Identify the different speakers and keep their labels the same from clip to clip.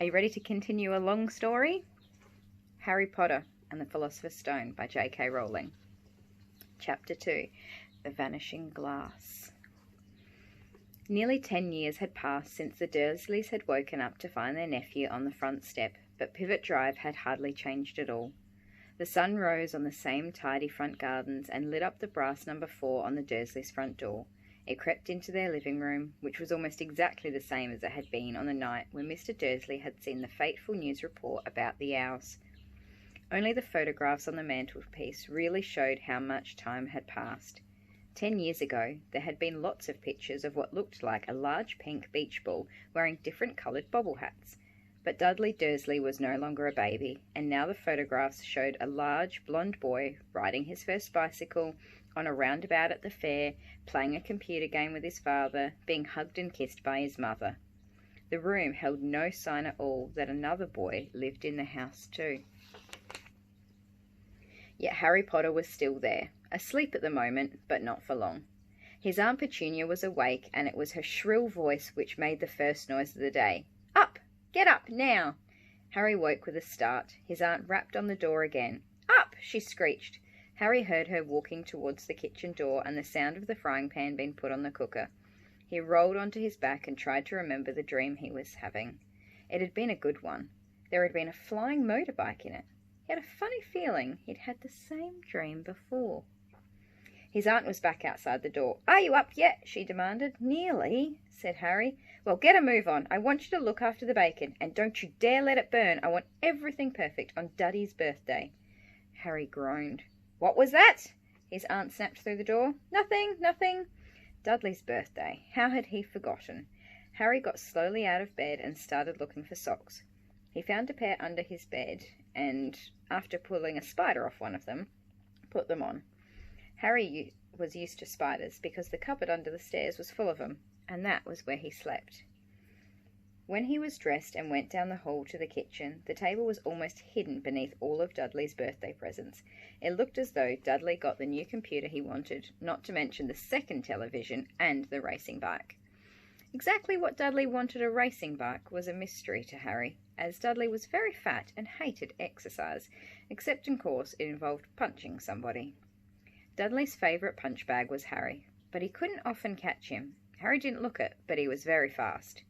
Speaker 1: Are you ready to continue a long story? Harry Potter and the Philosopher's Stone by J.K. Rowling. Chapter 2. The Vanishing Glass. Nearly 10 years had passed since the Dursleys had woken up to find their nephew on the front step, but Pivot Drive had hardly changed at all. The sun rose on the same tidy front gardens and lit up the brass number 4 on the Dursleys' front door. It crept into their living room, which was almost exactly the same as it had been on the night when Mr. Dursley had seen the fateful news report about the owls. Only the photographs on the mantelpiece really showed how much time had passed. 10 years ago, there had been lots of pictures of what looked like a large pink beach ball wearing different coloured bobble hats. But Dudley Dursley was no longer a baby, and now the photographs showed a large blonde boy riding his first bicycle, on a roundabout at the fair, playing a computer game with his father, being hugged and kissed by his mother. The room held no sign at all that another boy lived in the house too. Yet Harry Potter was still there, asleep at the moment, but not for long. His Aunt Petunia was awake, and it was her shrill voice which made the first noise of the day. "Up! Get up, now!" Harry woke with a start. His aunt rapped on the door again. "Up!" she screeched. Harry heard her walking towards the kitchen door and the sound of the frying pan being put on the cooker. He rolled onto his back and tried to remember the dream he was having. It had been a good one. There had been a flying motorbike in it. He had a funny feeling he'd had the same dream before. His aunt was back outside the door. "Are you up yet?" she demanded. "Nearly," said Harry. "Well, get a move on. I want you to look after the bacon, and don't you dare let it burn. I want everything perfect on Duddy's birthday." Harry groaned. "What was that?" His aunt snapped through the door. "Nothing, nothing." Dudley's birthday. How had he forgotten? Harry got slowly out of bed and started looking for socks. He found a pair under his bed and, after pulling a spider off one of them, put them on. Harry was used to spiders because the cupboard under the stairs was full of them, and that was where he slept. When he was dressed and went down the hall to the kitchen, the table was almost hidden beneath all of Dudley's birthday presents. It looked as though Dudley got the new computer he wanted, not to mention the second television and the racing bike. Exactly what Dudley wanted a racing bike was a mystery to Harry, as Dudley was very fat and hated exercise, except in course it involved punching somebody. Dudley's favourite punch bag was Harry, but he couldn't often catch him. Harry didn't look it, but he was very fast.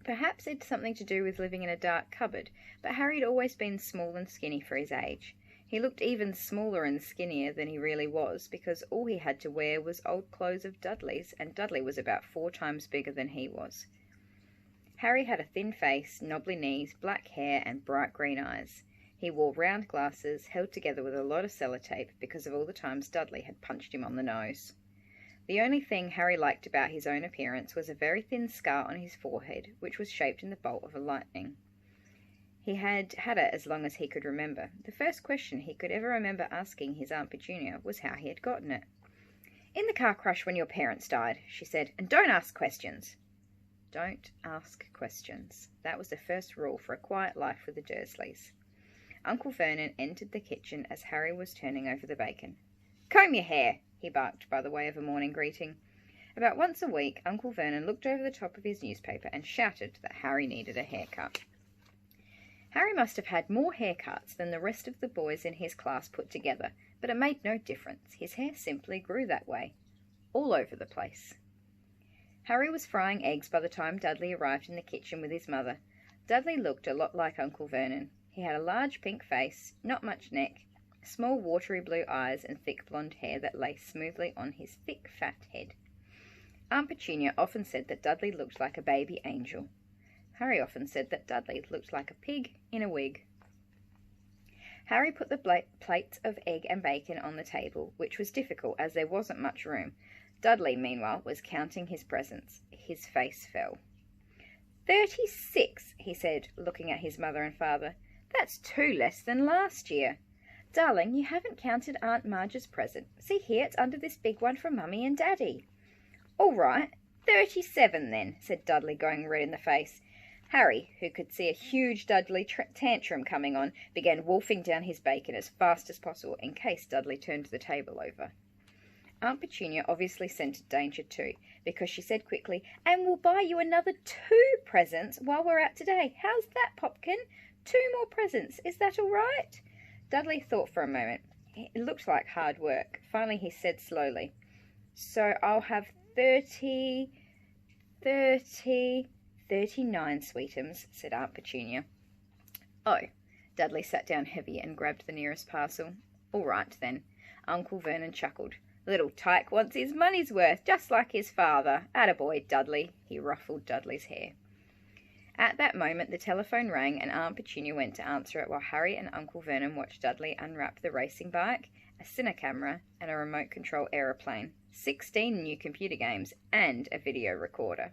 Speaker 1: Perhaps it's something to do with living in a dark cupboard, but Harry had always been small and skinny for his age. He looked even smaller and skinnier than he really was, because all he had to wear was old clothes of Dudley's, and Dudley was about 4 times bigger than he was. Harry had a thin face, knobbly knees, black hair, and bright green eyes. He wore round glasses, held together with a lot of sellotape because of all the times Dudley had punched him on the nose. The only thing Harry liked about his own appearance was a very thin scar on his forehead, which was shaped in the bolt of a lightning. He had had it as long as he could remember. The first question he could ever remember asking his Aunt Petunia was how he had gotten it. "In the car crash when your parents died," she said, "and don't ask questions." Don't ask questions. That was the first rule for a quiet life with the Dursleys. Uncle Vernon entered the kitchen as Harry was turning over the bacon. "Comb your hair," he barked by the way of a morning greeting. About once a week, Uncle Vernon looked over the top of his newspaper and shouted that Harry needed a haircut. Harry must have had more haircuts than the rest of the boys in his class put together, but it made no difference. His hair simply grew that way, all over the place. Harry was frying eggs by the time Dudley arrived in the kitchen with his mother. Dudley looked a lot like Uncle Vernon. He had a large pink face, not much neck, small watery blue eyes, and thick blonde hair that lay smoothly on his thick fat head. Aunt Petunia often said that Dudley looked like a baby angel. Harry often said that Dudley looked like a pig in a wig. Harry put the plates of egg and bacon on the table, which was difficult as there wasn't much room. Dudley, meanwhile, was counting his presents. His face fell. 36, he said, looking at his mother and father. "That's 2 less than last year. Darling, you haven't counted Aunt Marge's present. See here, it's under this big one from Mummy and Daddy." "All right, 37 then," said Dudley, going red in the face. Harry, who could see a huge Dudley tantrum coming on, began wolfing down his bacon as fast as possible in case Dudley turned the table over. Aunt Petunia obviously scented danger too, because she said quickly, "And we'll buy you another 2 presents while we're out today. How's that, Popkin? 2 more presents. Is that all right?" Dudley thought for a moment. It looked like hard work. Finally he said slowly, "So I'll have 39 sweetums," said Aunt Petunia. "Oh." Dudley sat down heavy and grabbed the nearest parcel. "All right, then." Uncle Vernon chuckled. "Little Tyke wants his money's worth, just like his father. Attaboy, Dudley." He ruffled Dudley's hair. At that moment the telephone rang and Aunt Petunia went to answer it while Harry and Uncle Vernon watched Dudley unwrap the racing bike, a cine camera, and a remote control aeroplane, 16 new computer games, and a video recorder.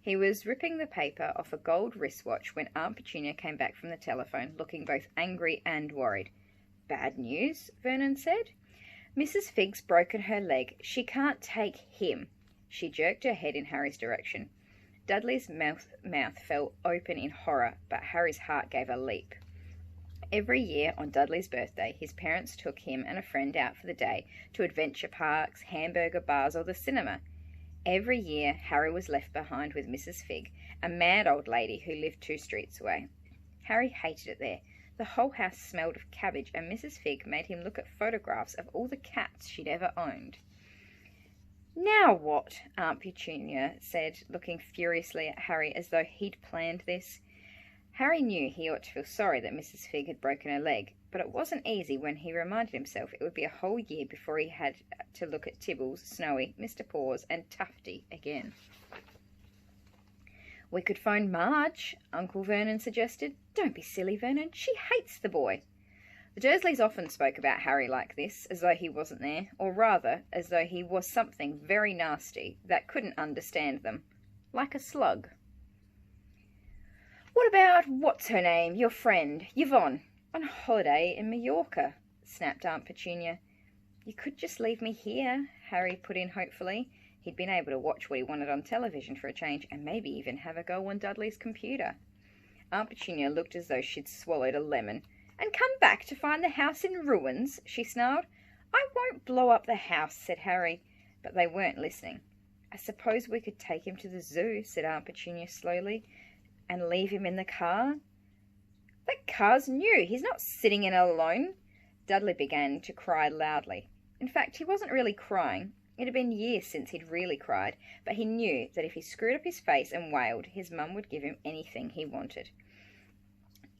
Speaker 1: He was ripping the paper off a gold wristwatch when Aunt Petunia came back from the telephone, looking both angry and worried. "Bad news?" Vernon said. "Mrs. Figg's broken her leg. She can't take him." She jerked her head in Harry's direction. Dudley's mouth fell open in horror, but Harry's heart gave a leap. Every year on Dudley's birthday, his parents took him and a friend out for the day to adventure parks, hamburger bars, or the cinema. Every year, Harry was left behind with Mrs. Figg, a mad old lady who lived 2 streets away. Harry hated it there. The whole house smelled of cabbage, and Mrs. Figg made him look at photographs of all the cats she'd ever owned. "Now what?" Aunt Petunia said, looking furiously at Harry as though he'd planned this. Harry knew he ought to feel sorry that Mrs. Figg had broken her leg, but it wasn't easy when he reminded himself it would be a whole year before he had to look at Tibbles, Snowy, Mr. Paws, and Tufty again. "We could phone Marge," Uncle Vernon suggested. "Don't be silly, Vernon. She hates the boy." The Dursleys often spoke about Harry like this, as though he wasn't there, or rather, as though he was something very nasty that couldn't understand them, like a slug. "What about what's-her-name, your friend, Yvonne, on holiday in Mallorca?" snapped Aunt Petunia. "You could just leave me here," Harry put in hopefully. He'd been able to watch what he wanted on television for a change, and maybe even have a go on Dudley's computer. Aunt Petunia looked as though she'd swallowed a lemon. "And come back to find the house in ruins?" she snarled. "I won't blow up the house," said Harry, but they weren't listening. "I suppose we could take him to the zoo," said Aunt Petunia slowly, "and leave him in the car." "That car's new. He's not sitting in it alone." Dudley began to cry loudly. In fact, he wasn't really crying. It had been years since he'd really cried, but he knew that if he screwed up his face and wailed, his mum would give him anything he wanted.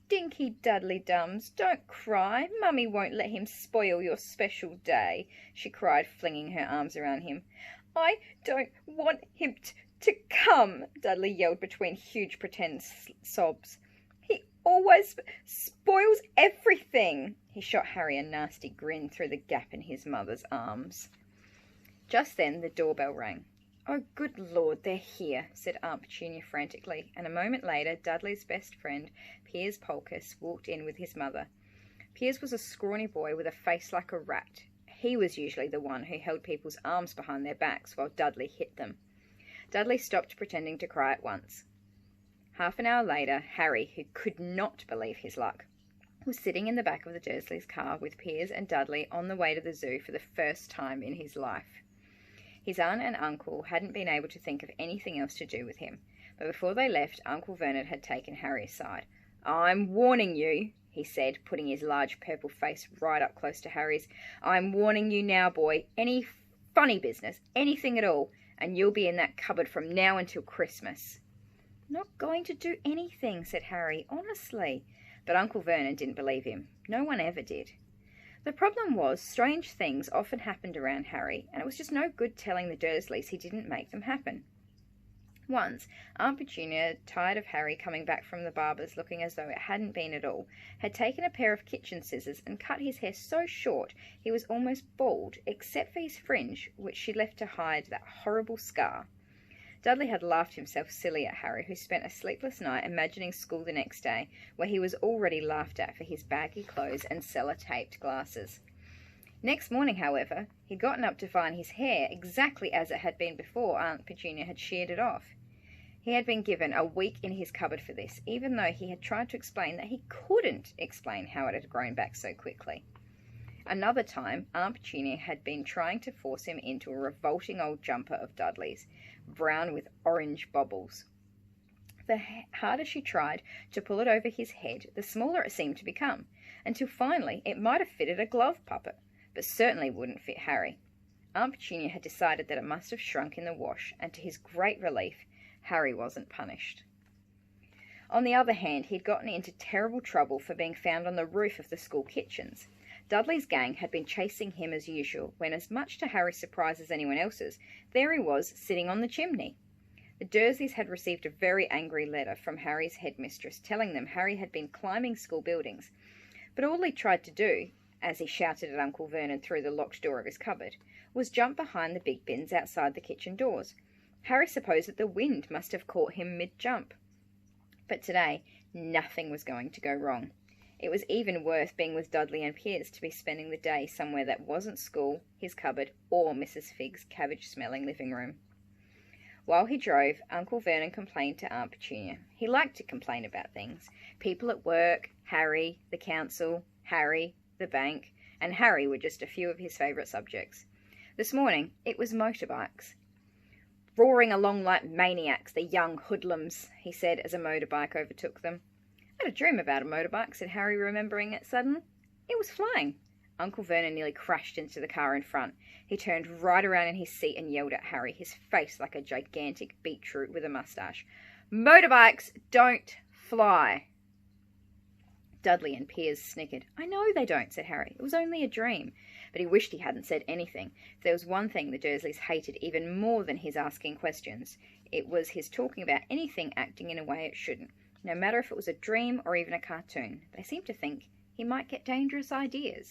Speaker 1: "Dinky Dudley Dums, don't cry. Mummy won't let him spoil your special day," she cried, flinging her arms around him. "I don't want him to come," Dudley yelled between huge pretend sobs. "He always spoils everything." He shot Harry a nasty grin through the gap in his mother's arms. Just then the doorbell rang. "Oh, good Lord, they're here," said Aunt Petunia frantically, and a moment later Dudley's best friend, Piers Polkiss, walked in with his mother. Piers was a scrawny boy with a face like a rat. He was usually the one who held people's arms behind their backs while Dudley hit them. Dudley stopped pretending to cry at once. Half an hour later, Harry, who could not believe his luck, was sitting in the back of the Dursleys' car with Piers and Dudley on the way to the zoo for the first time in his life. His aunt and uncle hadn't been able to think of anything else to do with him, but before they left, Uncle Vernon had taken Harry aside. "I'm warning you," he said, putting his large purple face right up close to Harry's. "I'm warning you now, boy. Any funny business, anything at all, and you'll be in that cupboard from now until Christmas." "Not going to do anything," said Harry, "honestly." But Uncle Vernon didn't believe him. No one ever did. The problem was, strange things often happened around Harry, and it was just no good telling the Dursleys he didn't make them happen. Once, Aunt Petunia, tired of Harry coming back from the barber's looking as though it hadn't been at all, had taken a pair of kitchen scissors and cut his hair so short he was almost bald, except for his fringe, which she left to hide that horrible scar. Dudley had laughed himself silly at Harry, who spent a sleepless night imagining school the next day, where he was already laughed at for his baggy clothes and sellotaped glasses. Next morning, however, he'd gotten up to find his hair exactly as it had been before Aunt Petunia had sheared it off. He had been given a week in his cupboard for this, even though he had tried to explain that he couldn't explain how it had grown back so quickly. Another time, Aunt Petunia had been trying to force him into a revolting old jumper of Dudley's, brown with orange bobbles. The harder she tried to pull it over his head, the smaller it seemed to become, until finally it might have fitted a glove puppet, but certainly wouldn't fit Harry. Aunt Petunia had decided that it must have shrunk in the wash, and to his great relief, Harry wasn't punished. On the other hand, he'd gotten into terrible trouble for being found on the roof of the school kitchens. Dudley's gang had been chasing him as usual, when, as much to Harry's surprise as anyone else's, there he was, sitting on the chimney. The Dursleys had received a very angry letter from Harry's headmistress, telling them Harry had been climbing school buildings, but all he tried to do, as he shouted at Uncle Vernon through the locked door of his cupboard, was jump behind the big bins outside the kitchen doors. Harry supposed that the wind must have caught him mid-jump. But today, nothing was going to go wrong. It was even worth being with Dudley and Piers to be spending the day somewhere that wasn't school, his cupboard, or Mrs. Figg's cabbage-smelling living room. While he drove, Uncle Vernon complained to Aunt Petunia. He liked to complain about things. People at work, Harry, the council, Harry, the bank, and Harry were just a few of his favourite subjects. This morning, it was motorbikes. "Roaring along like maniacs, the young hoodlums," he said as a motorbike overtook them. "I had a dream about a motorbike," said Harry, remembering it suddenly. "It was flying." Uncle Vernon nearly crashed into the car in front. He turned right around in his seat and yelled at Harry, his face like a gigantic beetroot with a moustache. "Motorbikes don't fly." Dudley and Piers snickered. "I know they don't," said Harry. "It was only a dream." But he wished he hadn't said anything. If there was one thing the Dursleys hated even more than his asking questions, it was his talking about anything acting in a way it shouldn't, no matter if it was a dream or even a cartoon. They seemed to think he might get dangerous ideas.